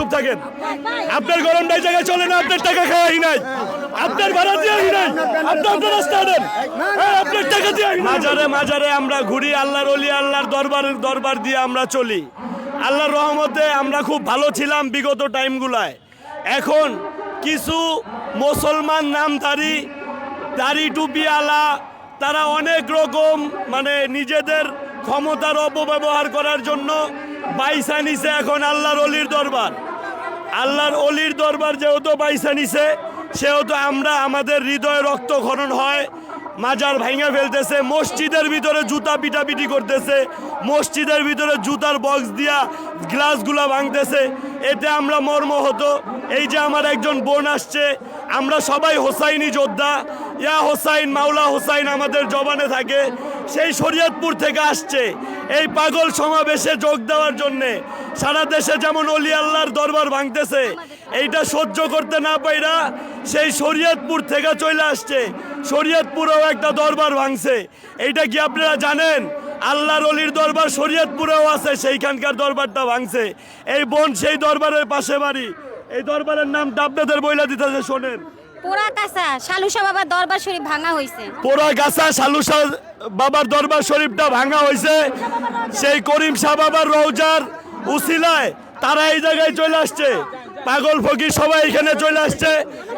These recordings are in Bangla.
চুপ থাকেন। আপনার গরমটাই জায়গায় চলে না, আপনার টাকা খাওয়াই নাই, আপনার ভাড়া দেওয়াই নাই, আপনার রাস্তা দেন, আপনার টাকা দেওয়াই। মাজারে মাজারে আমরা ঘুরি, আল্লাহর ওলি আল্লাহর দরবার দিয়ে আমরা চলি। আল্লাহর রহমতে আমরা খুব ভালো ছিলাম বিগত টাইমগুলায়। এখন কিছু মুসলমান নামধারী দাড়ি টুপিওয়ালা তারা অনেক রকম মানে নিজেদের ক্ষমতার অপব্যবহার করার জন্য বাইসা নিছে এখন আল্লাহর অলির দরবার। আল্লাহর অলির দরবার যেহেতু বাইসা নিছে, সেহেতু আমরা আমাদের হৃদয়ে রক্তক্ষরণ হয়, মাজার ভাঙা ফেলতেছে, মসজিদের ভিতরে জুতা পিটাপিটি করতেছে, মসজিদের ভিতরে জুতার বক্স দিয়া গ্লাসগুলা ভাঙতেছে। এতে আমরা মর্মাহত। এই যে আমার একজন বোন আসছে, আমরা সবাই হোসাইনি যোদ্ধা, ইয়া হোসাইন মাওলা হোসাইন আমাদের জবানে থাকে। সেই শরীয়তপুর থেকে আসছে এই পাগল সমাবেশে যোগ দেওয়ার জন্যে। সারা দেশে যেমন অলি আল্লাহর দরবার ভাঙতেছে, এইটা সহ্য করতে না পাইরা সেই শরীয়তপুর থেকে চলে আসছে। শরীয়তপুরেও একটা দরবার ভাঙছে, এইটা কি আপনারা জানেন? আল্লাহর অলির দরবার শরীয়তপুরেও আছে, সেইখানকার দরবারটা ভাঙছে। এই বোন সেই দরবারের পাশে বাড়ি। এই দরবারের নামটা আপনাদের বইলা দিতেছে, শোনেন। পোড়াগাছা সালুসা বাবার দরবার শরীফ ভাঙা হয়েছে। পোড়াগাছা সালুসা বাবার দরবার শরীফটা ভাঙা হয়েছে। সেই করিম শাহ বাবার রওজার উসিলায় তারা এই জায়গায় চলে আসছে, পাগল ফকির সবাই এখানে চলে আসছে।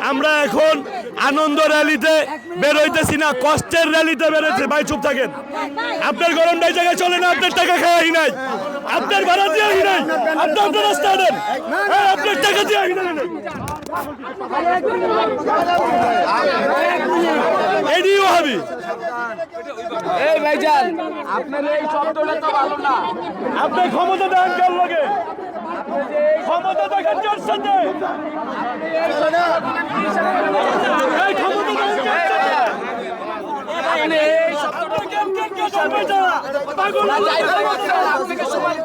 আমরা এখন আনন্দ র্যালিতে বেরোইতেছি না, কষ্টের র্যালিতে বেরোচ্ছে। ভাই চুপ থাকেন। আপনার গরমটাই জায়গায় চলে না, আপনার টাকা খাওয়াই নাই, আপনার ভাড়া দেওয়াই নাই, আপনার রাস্তা দেন, আপনার টাকা দেওয়াই নাই। এদিও হবি এই ভাইজান, আপনার এই শব্দটা তো ভালো না। আপনি ক্ষমতা দেন কার লগে? ক্ষমতা দেখেন কার সাথে? এই ক্ষমতা দেন কার সাথে? আপনি এই শব্দটা পাগল আপনাকে সবাই